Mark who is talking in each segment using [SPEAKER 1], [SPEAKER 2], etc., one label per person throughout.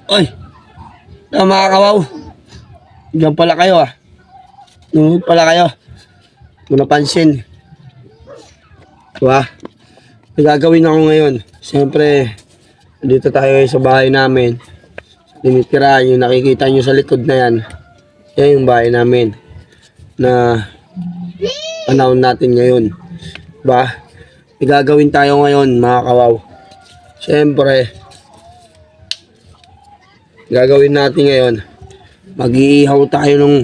[SPEAKER 1] Oy, mga kawaw. Diyan pala kayo ah. Nunod pala kayo. Kung napansin. Diba? May gagawin ako ngayon. Siyempre, dito tayo sa bahay namin. Tinitirahan yung nakikita nyo sa likod na yan. Yan yung bahay namin. Na panahon natin ngayon. Diba? May gagawin tayo ngayon mga kawaw. Siyempre, gagawin natin ngayon, mag-iihaw tayo ng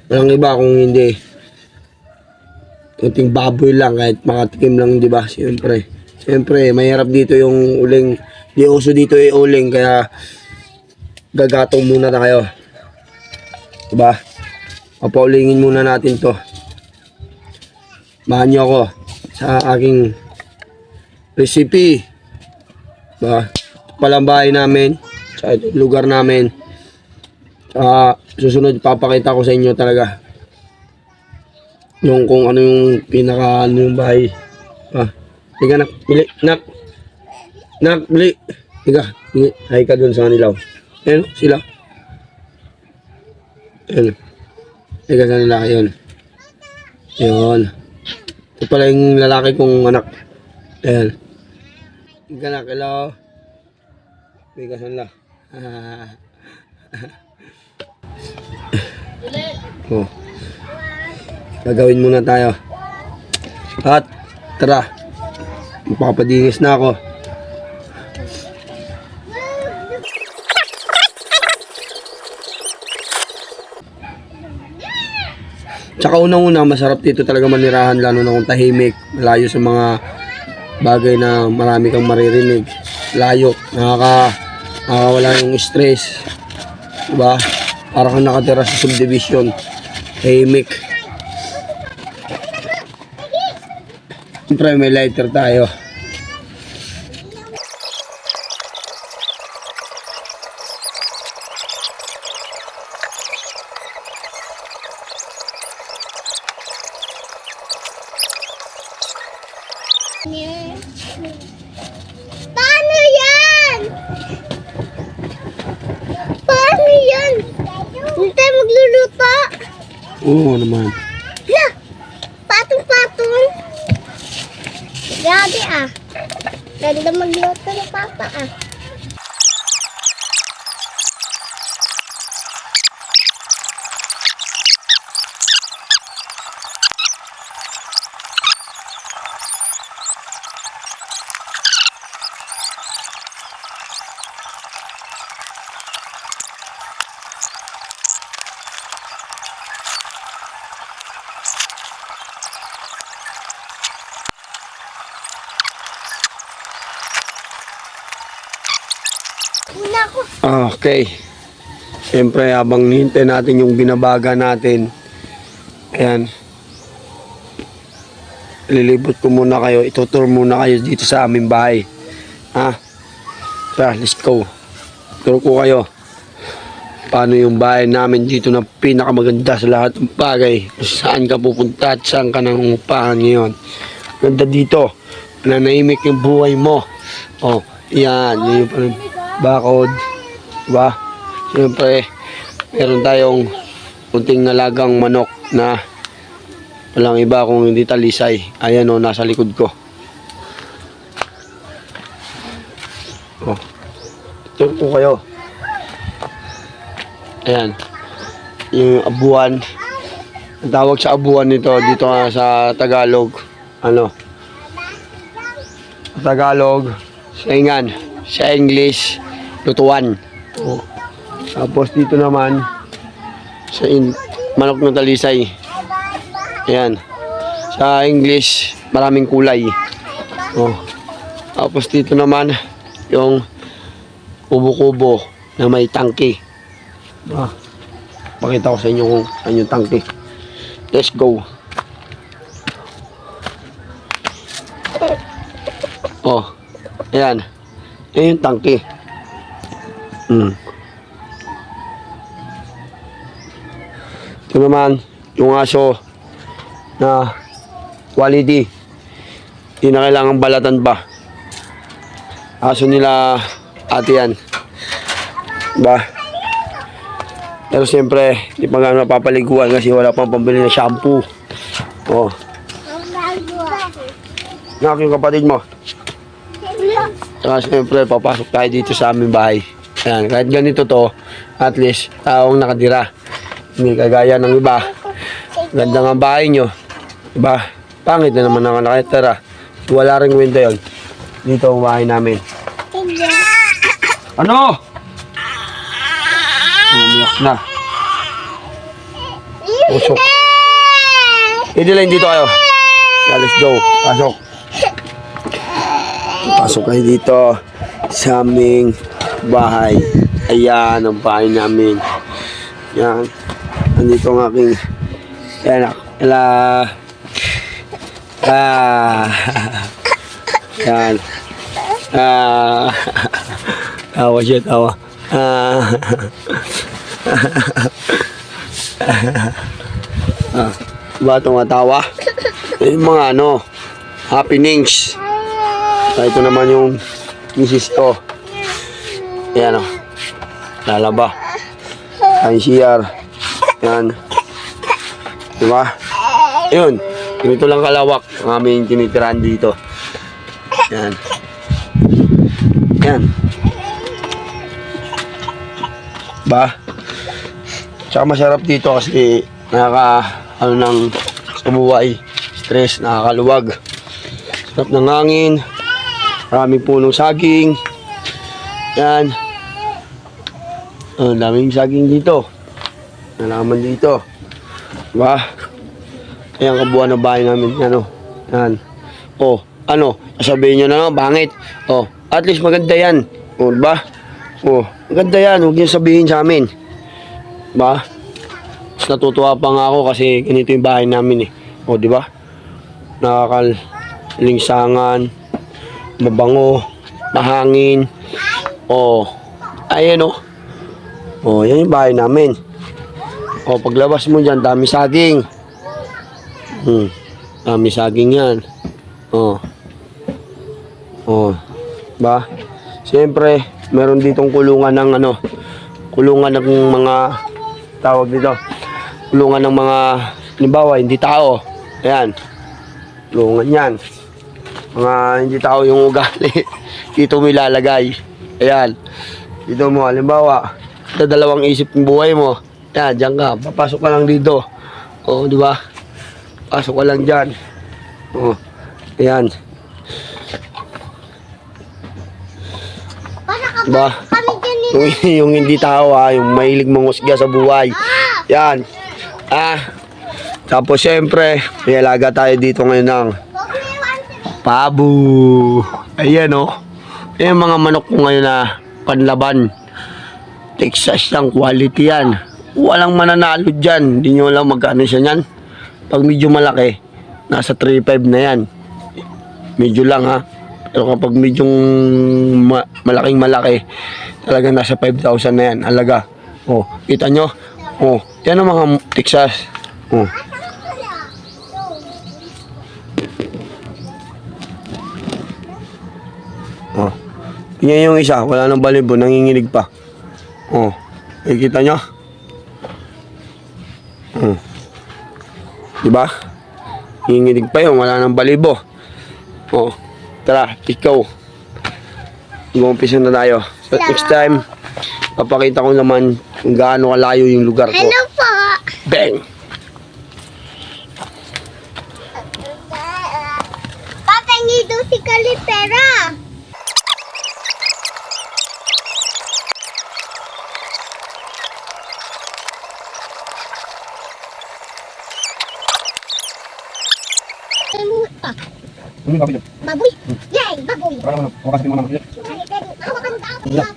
[SPEAKER 1] walang iba kung hindi kunting baboy lang kahit makatikim lang, di ba? Siyempre, mahirap dito yung uling, di uso dito yung uling, kaya gagatong muna tayo, di ba? Papaulingin muna natin to. Bahan nyo ako sa aking recipe, di ba? Palang bahay namin, sa lugar namin. Susunod papakita ko sa inyo talaga yung kung ano yung pinaka ano yung bahay. Tiga nak, bili, nak, bili. Tiga, hay ka dun sa kanila. Ayun, sila. Ayun. Tiga sa nila, ayun. Ayun. Ito pala yung lalaki kong anak. Ayun. Tiga nak, hello. Tiga sa nila. Oh. Gagawin muna tayo. At tara. Magpapadingis na ako. Tsaka unang-una, masarap dito talaga manirahan, lalo na kung tahimik, malayo sa mga bagay na marami kang maririnig. Layo, nakakawala yung stress. Diba? Para kang nakatira sa subdivision. Tahimik. Siyempre may lighter tayo.
[SPEAKER 2] Paano yan? Paano yan? Hindi tayo magluluto.
[SPEAKER 1] Oo naman.
[SPEAKER 2] La! Patong-patong. Grabe ah. Ganda magluto ni Papa ah. Una ko.
[SPEAKER 1] Okay. Siyempre habang hintay natin yung binabaga natin. Ayan. Lilibot ko muna kayo. Itutur muna kayo dito sa aming bahay. Tara, let's go. Turo ko kayo. Paano yung bahay namin dito na pinakamaganda sa lahat ng bagay. Saan ka pupunta at saan ka nangungupahan ngayon. Ganda dito. Nanahimik yung buhay mo. Oh, yan. Yung bakod. Diba? Siyempre, meron tayong kunting alagang manok na walang iba kung hindi talisay. Ayan o, nasa likod ko. Oh. Turo ko kayo. Ayan. Yung abuan. Ang tawag sa abuan nito dito sa Tagalog. Ano? Sa Tagalog, saingan. Sa English, lutuan. Oh. Tapos dito naman, sa manok ng talisay. Ayan. Sa English, maraming kulay. Oh. Tapos dito naman, yung kubo-kubo na may tangke. Pakita ko sa inyo kung saan yung tangke. Let's go. Oh, ayan. Ayan yung tangke. Ito naman, yung aso na quality. Hindi na kailangan balatan pa. Aso nila ate yan. Diba? Pero siyempre, di pa nga napapaliguan kasi wala pang pambili ng shampoo. Oh. Nak yung kapatid mo. Saka siyempre, papasok tayo dito sa aming bahay. Ayan, kahit ganito to, at least, taong nakadira. Hindi kagaya ng iba. Ganda nga bahay nyo. Diba? Pangit na naman ang nakitira. Wala rin window yun. Dito ang bahay namin. Ano? Umiyak na. Usok. Idilin dito kayo. Yeah, let's go. Pasok. Pasok kayo dito sa aming bahay. Ayan ang bahay namin. Yan. Nandito ang aking anak. Yan. Tawa siya, tawa. Diba tumatawa? Yung mga happenings. Ito naman yung misis ko. Ayan o. Lalaba. Ang CR. Yan. Diba? Yun. Ganito lang kalawak ang aming tinitirahan dito. Yan. Yan. Ba? Tsaka masarap dito kasi ng sa buhay. Stress, nakakaluwag. Sarap ng hangin. Maraming punong saging. Yan. Daming saging dito. Nalaman dito. Diba? Ayan kabuuan ng bahay namin. Yan. Sasabihin nyo na lang, bangit. At least maganda yan. Diba? Maganda yan. Huwag nyo sabihin sa amin. Diba? Mas natutuwa pa nga ako kasi ganito yung bahay namin eh. Diba? Nakakalingsangan. Mabango. Mahangin. Ayan yan yung bahay namin. Paglabas mo dyan, dami saging. Dami saging yan. Ba? Siyempre, meron ditong kulungan ng kulungan ng mga tawag dito. Kulungan ng mga halimbawa, hindi tao. Ayan. Kulungan yan. Mga hindi tao yung ugali. Dito mo ilalagay. Ayan. Dito mo, halimbawa, dalawang isip ng buhay mo. Ayan, dyan ka. Papasok ka lang dito. Di ba? Pasok ka lang dyan. Ayan. Diba? Yung hindi tao yung mahilig mangusga sa buhay. Yan. Tapos syempre, may alaga tayo dito ngayon ng pabo. Ayan Ayan mga manok ko ngayon na panlaban. Texas lang, quality yan. Walang mananalo dyan. Hindi nyo lang magkano siya yan. Pag medyo malaki, nasa 3.5 na yan. Medyo lang Pero kapag medyo malaking malaki, talagang nasa 5,000 na yan. Alaga. Kita nyo? Yan ang mga Texas. Yan yung isa, wala nang balibo, nanginginig pa. Kita nyo? Diba? Nanginginig pa yun, wala nang balibo. Tara, ikaw. Mag-umpisa na tayo. So next time, papakita ko naman kung gaano kalayo yung lugar ko.
[SPEAKER 2] Hello po!
[SPEAKER 1] Bang!
[SPEAKER 2] Papengi daw si Kalipera. Baboy! Yay! Baboy! Hawakan daw! Tayo,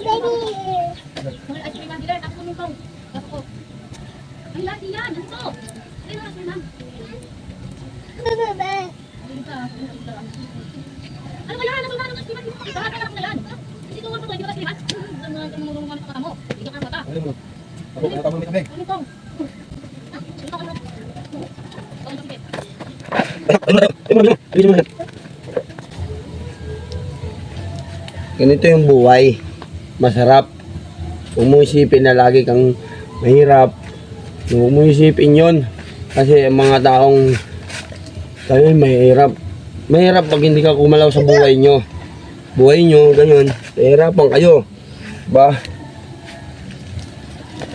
[SPEAKER 2] baby!
[SPEAKER 3] Ano ba yan? Ano ba yan? Lahat na lang na yan. Kasi tuwan mo to, hindi ka kasi lahat. Ang mga mo. Hindi ka mata. Ano ito?
[SPEAKER 1] Ganito yung buhay. Masarap. Huwag mo isipin na lagi kang mahirap. Huwag mo isipin yun. Kasi ang mga taong tayo mahirap. Mahirap pag hindi ka kumalaw sa buhay nyo. Buhay nyo, ganyan. Mahirapan kayo. Ba?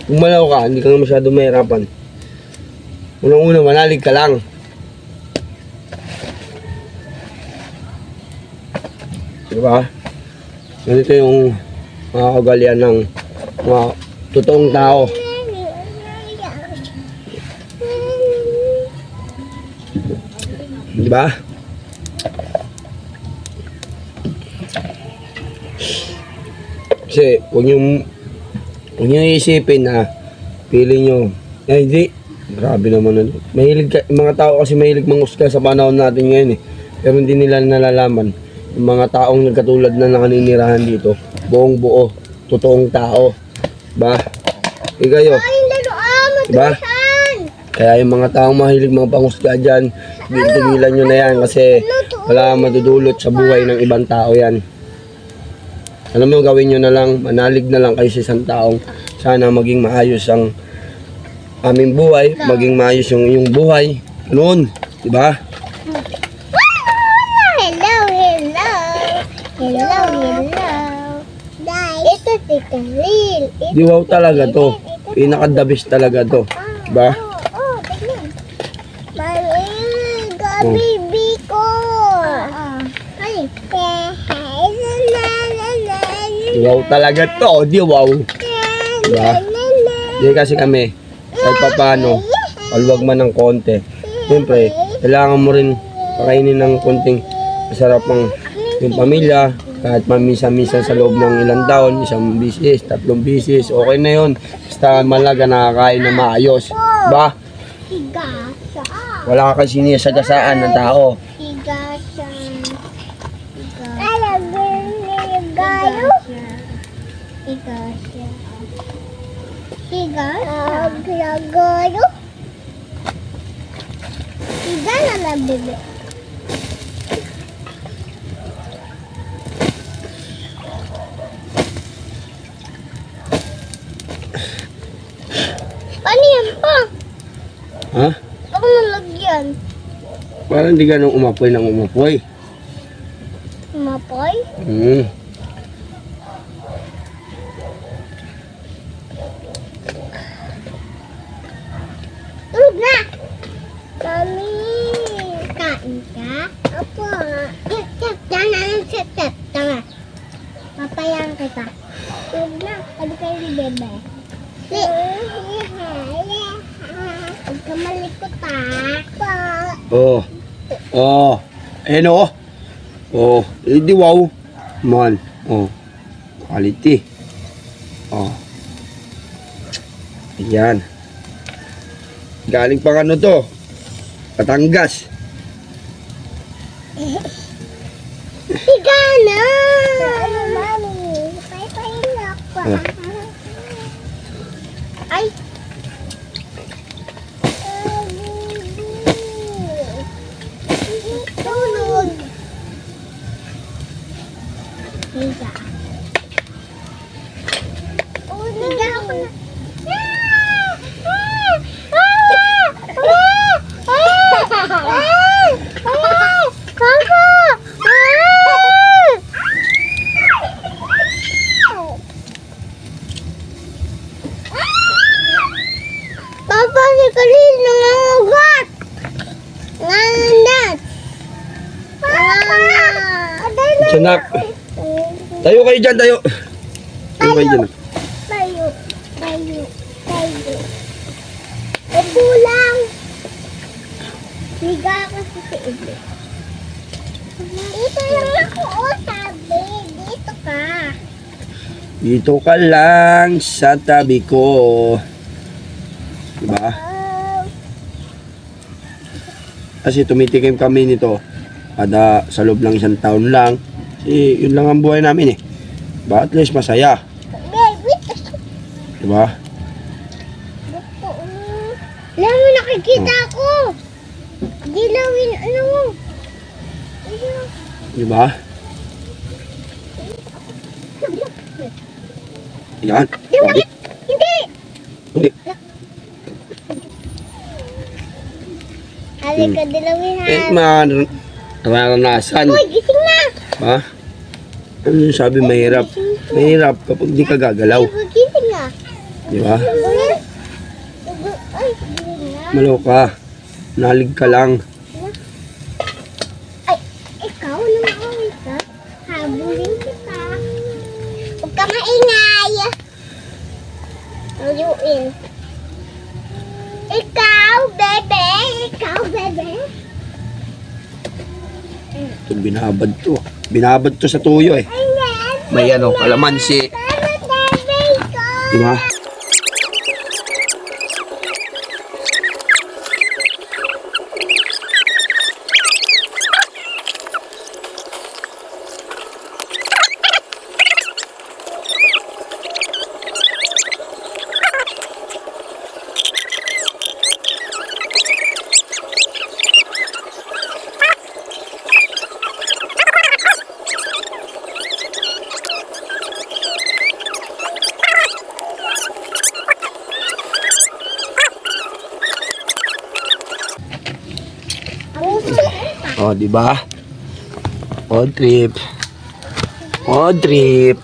[SPEAKER 1] Kumalaw ka, hindi ka nga masyado mahirapan. Unang-una, manalig ka lang. Diba? Ganito yung mga kagalian ng mga totoong tao. Diba? Kasi huwag nyo isipin na pili nyo. Eh hindi. Grabe naman ano. Mga tao kasi mahilig mangusga sa panahon natin ngayon eh. Pero hindi nila nalalaman. Yung mga taong nagkatulad na nakaninirahan dito. Buong buo. Totoong tao. Diba? E kayo. Diba? Kaya yung mga taong mahilig mga pangusga dyan, tigilan nyo na yan kasi wala madudulot sa buhay ng ibang tao yan. Alam mo, gawin nyo na lang, manalig na lang kayo sa isang taong sana maging maayos ang aming buhay, maging maayos yung iyong buhay. Noon, di ba?
[SPEAKER 2] Hello, hello. Hello, hello. Ito si Karil.
[SPEAKER 1] Di wow talaga to. Pinaka-the-best talaga to. Di ba?
[SPEAKER 2] Oh, tignan. Mami, gabi ko. Ay.
[SPEAKER 1] Di wow talaga to. Di wow. Di ba? Di kasi kami, kahit pa paano, alwag man ng konti. Siyempre, kailangan mo rin pakainin ng konting masarap ang yung pamilya. Kahit mamisa-misa sa loob ng ilang taon, 1 bisis, 3 bisis, okay na yun. Basta malaga nakakain na maayos. Ba?
[SPEAKER 2] Higasa.
[SPEAKER 1] Wala ka kasi sinisagasaan ng tao.
[SPEAKER 2] Higasa. Alam mo yung gayo? Higasa. Higasa. Gayo? Higasa na bebe. Ano yan pa?
[SPEAKER 1] Ha?
[SPEAKER 2] Ako nalagyan.
[SPEAKER 1] Parang hindi ganun umapoy ng umapoy.
[SPEAKER 2] Mapoy? Tulog na! Mami, kain ka? Opo. Tama. Papayaan kita. Tulog na. Sabi kayo ni Bebe. Huwag ka malikot ha.
[SPEAKER 1] Oh. Oh. Ayan o. Oh. Di wow. Man. Oh. Quality. Oh. Ayan. Galing pang ano to? Batangas.
[SPEAKER 2] Higa na! Ano, mami? Paipain ako. Ay! Tulog! Higa. Higa ako na. Papa, si Karil nangangugat. Nangangat.
[SPEAKER 1] Sanak. Tayo kayo dyan, tayo. Tayo kayo dyan.
[SPEAKER 2] Tayo. Upo lang. Higa kasi si Ibe. Dito lang ako, sabi. Dito ka.
[SPEAKER 1] Dito ka lang sa tabi ko. Diba? Kasi tumitikim kami nito kada sa loob ng 1 taon lang. Kasi yun lang ang buhay namin eh. Diba? At least masaya.
[SPEAKER 2] Baby,
[SPEAKER 1] Diba?
[SPEAKER 2] alam mo, nakikita ko. Dilaw ano mo?
[SPEAKER 1] Di ba? Yan.
[SPEAKER 2] Hindi! Hindi!
[SPEAKER 1] Hindi.
[SPEAKER 2] Halika, dalawihan.
[SPEAKER 1] Maranasan.
[SPEAKER 2] Uy, gising na!
[SPEAKER 1] Ha? Ano yung sabi mahirap? Mahirap kapag di ka gagalaw.
[SPEAKER 2] Uy, gising na.
[SPEAKER 1] Di ba?
[SPEAKER 2] Ay, gising na.
[SPEAKER 1] Malo ka. Nalig ka lang.
[SPEAKER 2] Ay, ikaw, lumaway ka. Habulin kita. Huwag ka maingay. Layuin. Ikaw, bebe. Ikaw, bebe.
[SPEAKER 1] Ito, binabad to. Binabad to sa tuyo eh.
[SPEAKER 2] Ayan.
[SPEAKER 1] May ano, kalamansi.
[SPEAKER 2] Bebe ko.
[SPEAKER 1] Di ba? Oh, di ba? Road trip. Road trip.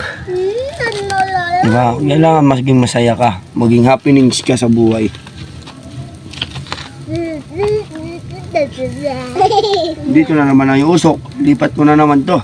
[SPEAKER 1] Di ba? Kailangan maging masaya ka. Maging happenings ka sa buhay. Dito na naman ang usok. Lipat ko na naman to.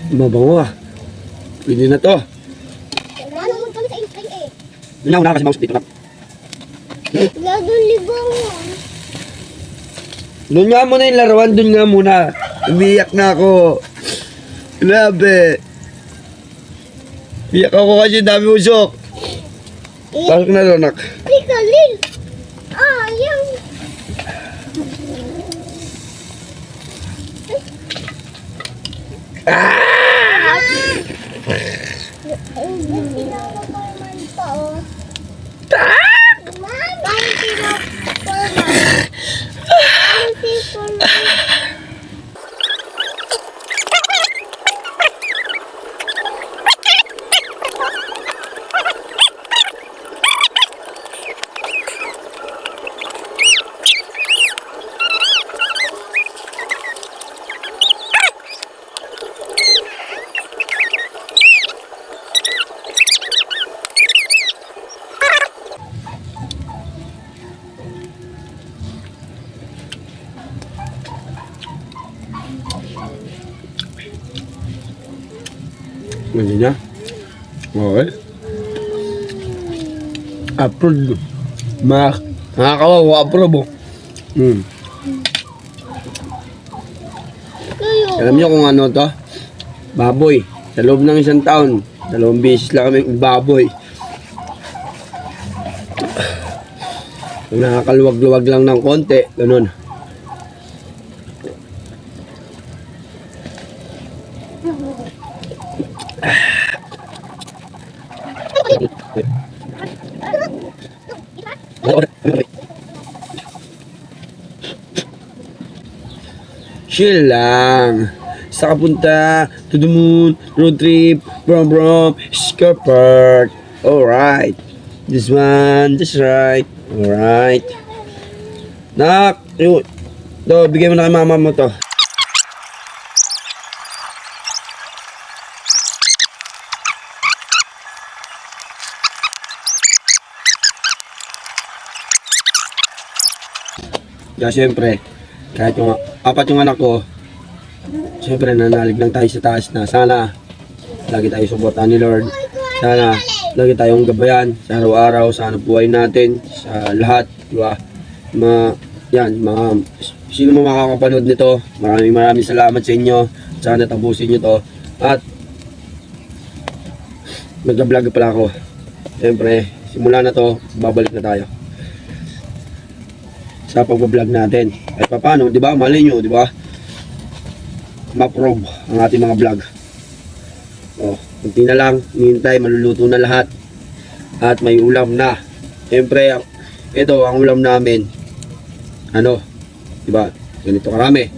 [SPEAKER 1] Mabango ah. Pwede na to.
[SPEAKER 2] Ano mo kami sa intay eh?
[SPEAKER 1] Doon na kasi mouse dito na.
[SPEAKER 2] Ladong libong.
[SPEAKER 1] Doon nga muna yung larawan. Doon nga muna. Umiyak na ako. Grabe. Iyak ako kasi dami usok. Pasok na doon, nak.
[SPEAKER 2] Ika, Lil. Ah, yung...
[SPEAKER 1] Ano niya? Okay. Approve. Nakakawawa, approve. Alam niyo kung ano to? Baboy. Sa loob ng isang taon, 2 beses lang kami baboy. Nakakaluwag-luwag lang ng konti, ganun. Chill lang. Sa kapunta, to the moon, road trip, brom, skirt. Alright. This one, this right. Alright. Nak, yun. To, bigay mo na kay mama mo to. Kaya syempre, kahit yung 4 yung anak ko, syempre nanalig lang tayo sa taas na sana lagi tayo suportahan ni Lord. Sana lagi tayong gabayan sa araw-araw, sa hanap buhay natin, sa lahat, di ba? Mga sino mo makakapanood nito, maraming salamat sa inyo. Sana tapusin nyo to. At mag-vlog pala ako. Siyempre, simula na to, babalik na tayo sa pag-vlog natin. At paano, di ba? Mali nyo, di ba? Ma-probe ang ating mga vlog. Kunti na lang, hinihintay, maluluto na lahat. At may ulam na. Siyempre, ito ang ulam namin. Ano? Diba? Ganito karami.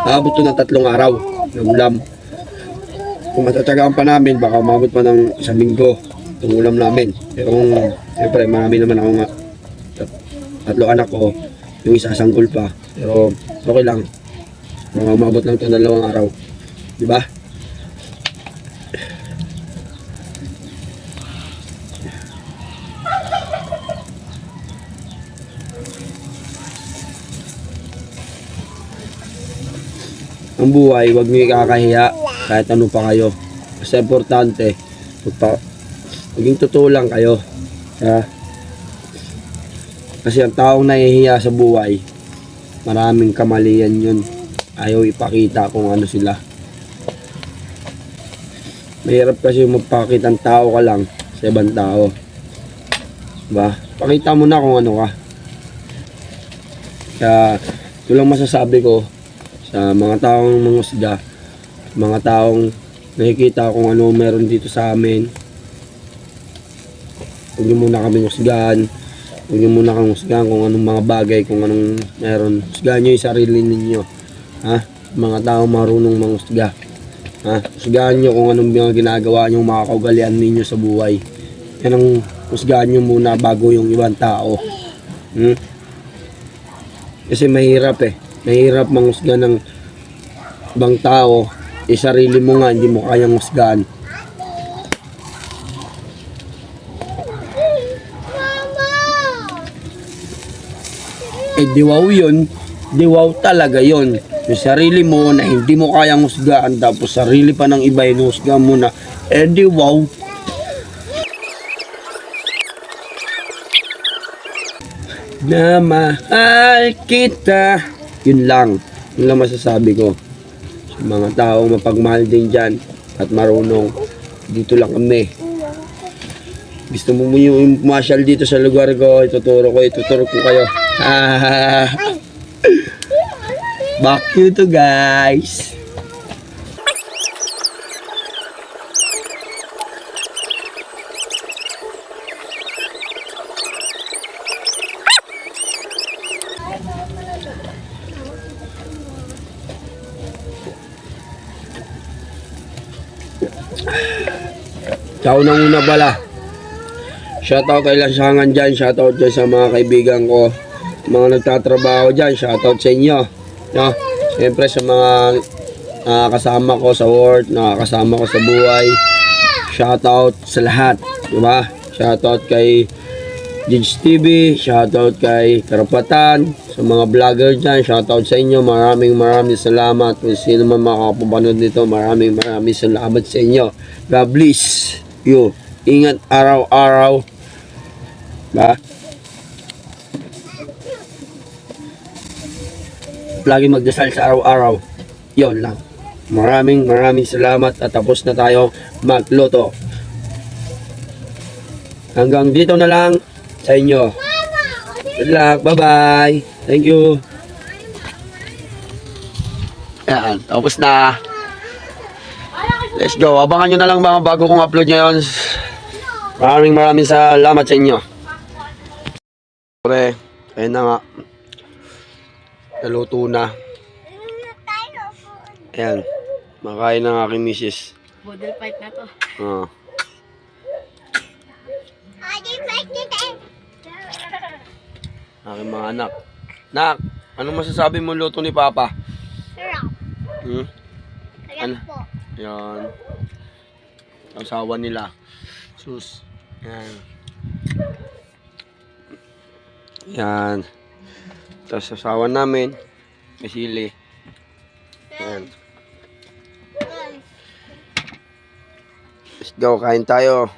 [SPEAKER 1] Abot to ng 3 araw ng ulam. Kung matatsagaan pa namin, baka umabot pa ng 1 linggo itong ulam namin. Pero siyempre, marami naman akong 3 anak ko. Yung isa sanggol pa. Pero okay lang. Baka umabot lang ito ng 2 araw. Diba? Ang buhay, huwag niyo ikakahiya kahit ano pa kayo. Kasi importante, maging totoo lang kayo. Kasi ang taong nahihiya sa buhay, maraming kamalian yun. Ayaw ipakita kung ano sila. Mahirap kasi magpakita ng tao ka lang sa ibang tao. Diba? Pakita mo na kung ano ka. Kaya ito lang masasabi ko sa mga taong mangusga, mga taong nakikita kung ano meron dito sa amin. Huwag niyo muna kami husgahan. Huwag niyo muna kang husgahan kung anong mga bagay, kung anong meron. Husgahan niyo yung sarili ninyo. Mga taong marunong manghusga. Husgahan niyo kung anong mga ginagawa niyo, mga kaugalian ninyo sa buhay. Yan ang husgahan niyo muna bago yung ibang tao. Kasi mahirap Mahirap manghusga ng ibang tao. Sarili mo nga, hindi mo kayang husgahan. Diwaw yun. Diwaw talaga yun. Yung sarili mo na hindi mo kayang husgahan, tapos sarili pa ng iba hinuhusgahan mo na, diwaw. Na mahal kita. Yun lang masasabi ko sa mga taong mapagmahal din dyan at marunong. Dito lang kami. Gusto mo yung pumasyal dito sa lugar ko, ituturo ko kayo. Back you to guys. Sa unang-una pala, shoutout kay Lansangan dyan, shoutout dyan sa mga kaibigan ko, mga nagtatrabaho dyan, shoutout sa inyo. No? Siyempre sa mga kasama ko sa work, nakakasama ko sa buhay, shoutout sa lahat. Diba? Shoutout kay Jids TV, shoutout kay Karapatan, sa mga vlogger dyan, shoutout sa inyo, maraming salamat. Kung sino man makakapanood nito, maraming salamat sa inyo. God bless you. Ingat araw-araw. Ba? Lagi magdasal sa araw-araw. Yon lang. Maraming salamat at tapos na tayo magluto. Hanggang dito na lang sa inyo. Good luck. Bye-bye. Thank you. Ayan. Tapos na. Let's go. Abangan nyo na lang mga bago kong upload ngayon. Maraming salamat sa inyo. Pre, ayun na nga. Naluto na. Ayan. Makain ng aking misis.
[SPEAKER 3] Model fight na to.
[SPEAKER 1] Aking mga anak. Nak, anong masasabi mo luto ni Papa?
[SPEAKER 2] Sarap.
[SPEAKER 1] Ano? Yan. Asawa nila. Sus. Yan. Yan. Tapos asawa namin. May sili. Yan. Let's go. Kain tayo.